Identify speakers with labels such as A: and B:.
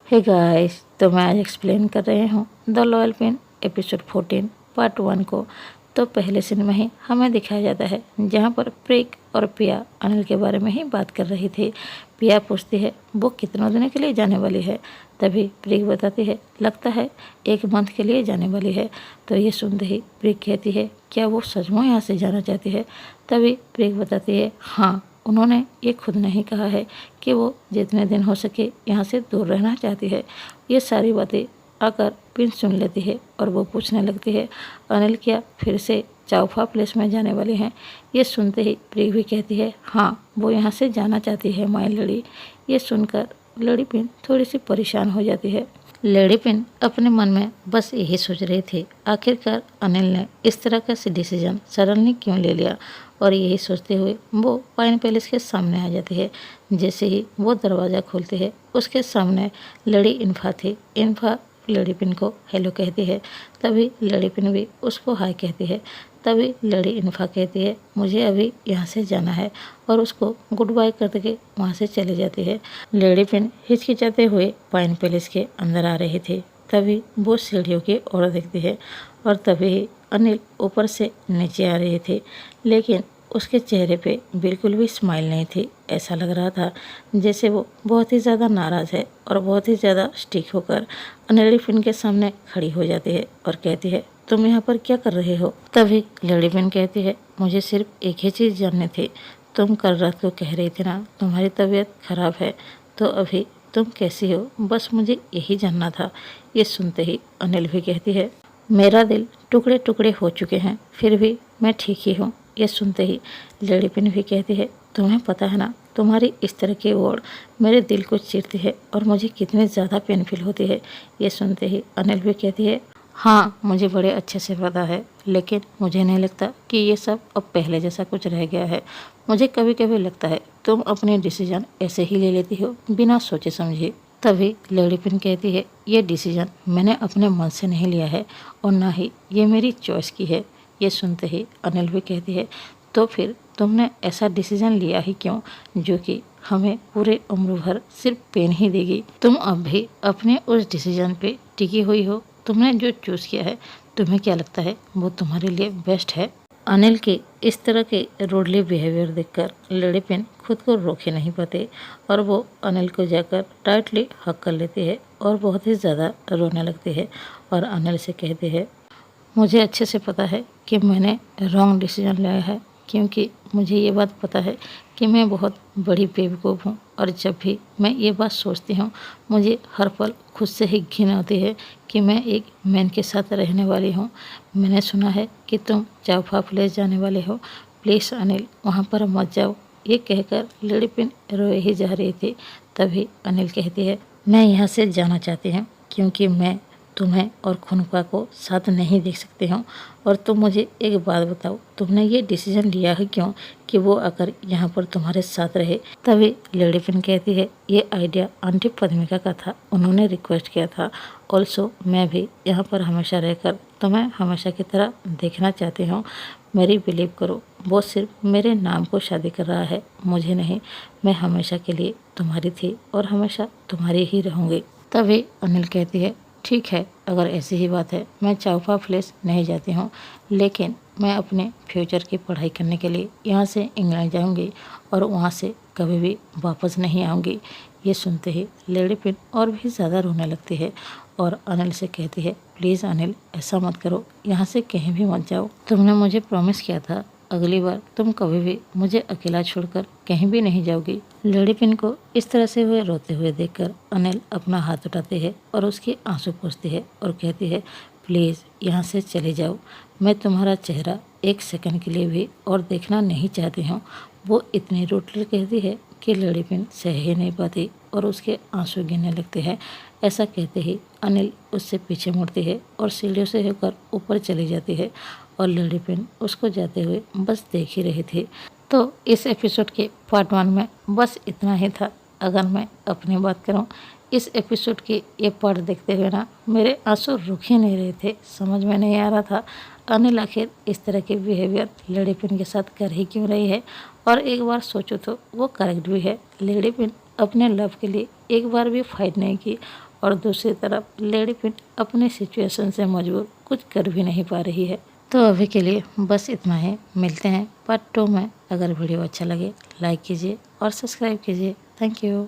A: Hey guys, तो मैं आज एक्सप्लेन कर रही हूँ the loyal pin episode 14 part 1 को। तो पहले सीन में ही हमें दिखाया जाता है जहाँ पर प्रिक और पिया अनिल के बारे में ही बात कर रही थी। पिया पूछती है वो कितने दिनों के लिए जाने वाली है। तभी प्रिक बताती है लगता है 1 मंथ के लिए जाने वाली है। तो ये सुनते ही प्रिक कहती है क्या वो सचमुच यहाँ से जाना चाहती है। तभी प्रिक बताती है हाँ, उन्होंने ये खुद नहीं कहा है कि वो जितने दिन हो सके यहाँ से दूर रहना चाहती है। ये सारी बातें आकर पिन सुन लेती है और वो पूछने लगती है अनिल क्या फिर से चाउफा प्लेस में जाने वाली हैं। ये सुनते ही प्रिय भी कहती है हाँ, वो यहाँ से जाना चाहती है माई लड़ी। ये सुनकर लड़ी पिन थोड़ी सी परेशान हो जाती है। लेडी पिन अपने मन में बस यही सोच रही थी आखिरकार अनिल ने इस तरह का डिसीजन सडनली क्यों ले लिया। और यही सोचते हुए वो पाइन पैलेस के सामने आ जाती है। जैसे ही वो दरवाज़ा खोलती है उसके सामने लड़ी इन्फा थी। इन्फा लड़ी पिन को हेलो कहती है। तभी लड़ी पिन भी उसको हाय कहती है। तभी लड़ी इन्फा कहती है मुझे अभी यहाँ से जाना है और उसको गुड बाय करके वहाँ से चली जाती है। लेडी पिन हिचकिचाते हुए पाइन पैलेस के अंदर आ रही थी। तभी वो सीढ़ियों की ओर देखती है और तभी अनिल ऊपर से नीचे आ रही थी, लेकिन उसके चेहरे पे बिल्कुल भी स्माइल नहीं थी। ऐसा लग रहा था जैसे वो बहुत ही ज़्यादा नाराज़ है और बहुत ही ज़्यादा स्टिक होकर लेडी पिन के सामने खड़ी हो जाती है और कहती है तुम यहाँ पर क्या कर रहे हो। तभी लेडी पिन कहती है मुझे सिर्फ एक ही चीज़ जाननी थी। तुम कल रात को कह रही थी ना तुम्हारी तबीयत खराब है, तो अभी तुम कैसी हो, बस मुझे यही जानना था। ये सुनते ही अनिल भी कहती है मेरा दिल टुकड़े टुकड़े हो चुके हैं फिर भी मैं ठीक ही हूँ। ये सुनते ही लेडी पिन भी कहती है तुम्हें पता है ना तुम्हारी इस तरह की वर्ड मेरे दिल को चीरती है और मुझे कितनी ज़्यादा पेन फील होती है। ये सुनते ही अनिल भी कहती है हाँ, मुझे बड़े अच्छे से पता है, लेकिन मुझे नहीं लगता कि ये सब अब पहले जैसा कुछ रह गया है। मुझे कभी कभी लगता है तुम अपने डिसीजन ऐसे ही ले लेती हो बिना सोचे समझे। तभी लेडी पिन कहती है ये डिसीजन मैंने अपने मन से नहीं लिया है और ना ही ये मेरी चॉइस की है। ये सुनते ही अनिल भी कहती है तो फिर तुमने ऐसा डिसीजन लिया ही क्यों जो कि हमें पूरे उम्र भर सिर्फ पेन ही देगी। तुम अब भी अपने उस डिसीजन पे टिकी हुई हो। तुमने जो चूज़ किया है तुम्हें क्या लगता है वो तुम्हारे लिए बेस्ट है। अनिल के इस तरह के रूडली बिहेवियर देखकर लेडी पिन खुद को रोक ही नहीं पाते और वो अनिल को जाकर टाइटली हक कर लेती है और बहुत ही ज़्यादा रोने लगती है और अनिल से कहती है मुझे अच्छे से पता है कि मैंने रॉन्ग डिसीजन लिया है, क्योंकि मुझे ये बात पता है कि मैं बहुत बड़ी बेवकूफ़ हूँ और जब भी मैं ये बात सोचती हूँ मुझे हर पल खुद से ही घिन आती है कि मैं एक मैन के साथ रहने वाली हूँ। मैंने सुना है कि तुम चाउफा प्लेस जाने वाले हो, प्लीज़ अनिल वहाँ पर मत जाओ। ये कहकर लेडी पिन रोए ही जा रही थी। तभी अनिल कहती है मैं यहाँ से जाना चाहती हूँ क्योंकि मैं तुम्हें और खुनपा को साथ नहीं देख सकती हूँ। और तुम मुझे एक बात बताओ तुमने ये डिसीजन लिया है क्यों कि वो अगर यहाँ पर तुम्हारे साथ रहे। तभी लेडी पिन कहती है ये आइडिया आंटी पद्मिका का था, उन्होंने रिक्वेस्ट किया था। ऑल्सो मैं भी यहाँ पर हमेशा रहकर तुम्हें हमेशा की तरह देखना चाहती हूँ। मेरी बिलीव करो वो सिर्फ मेरे नाम को शादी कर रहा है, मुझे नहीं। मैं हमेशा के लिए तुम्हारी थी और हमेशा तुम्हारी ही रहूँगी। तभी अनिल कहती है ठीक है, अगर ऐसी ही बात है मैं चाउफा प्लेस नहीं जाती हूँ, लेकिन मैं अपने फ्यूचर की पढ़ाई करने के लिए यहाँ से इंग्लैंड जाऊँगी और वहाँ से कभी भी वापस नहीं आऊँगी। ये सुनते ही लेडी पिन और भी ज़्यादा रोने लगती है और अनिल से कहती है प्लीज़ अनिल ऐसा मत करो, यहाँ से कहीं भी मत जाओ। तुमने मुझे प्रॉमिस किया था अगली बार तुम कभी भी मुझे अकेला छोड़कर कहीं भी नहीं जाओगी। लेडी पिन को इस तरह से हुए रोते हुए देखकर अनिल अपना हाथ उठाते हैं और उसके आंसू पोंछती है और कहती है प्लीज़ यहाँ से चले जाओ, मैं तुम्हारा चेहरा 1 सेकंड के लिए भी और देखना नहीं चाहती हूँ। वो इतनी रूडली कहती है कि लेडी पिन सह ही नहीं पाती और उसके आंसू गिरने लगते हैं। ऐसा कहते ही अनिल उससे पीछे मुड़ती है और सीढ़ियों से होकर ऊपर चली जाती है और लेडी पिन उसको जाते हुए बस देख ही रही थी। तो इस एपिसोड के पार्ट 1 में बस इतना ही था। अगर मैं अपनी बात करूं, इस एपिसोड के ये पार्ट देखते हुए ना मेरे आंसू रुक ही नहीं रहे थे। समझ में नहीं आ रहा था अनिल आखिर इस तरह के बिहेवियर लेडी पिन के साथ कर ही क्यों रही है। और एक बार सोचो तो वो करेक्ट भी है। लेडी पिन अपने लव के लिए एक बार भी फाइट नहीं की और दूसरी तरफ लेडी पिन अपनी सिचुएशन से मजबूर कुछ कर भी नहीं पा रही है। तो अभी के लिए बस इतना ही। मिलते हैं पार्ट 2 में। अगर वीडियो अच्छा लगे लाइक कीजिए और सब्सक्राइब कीजिए। Thank you.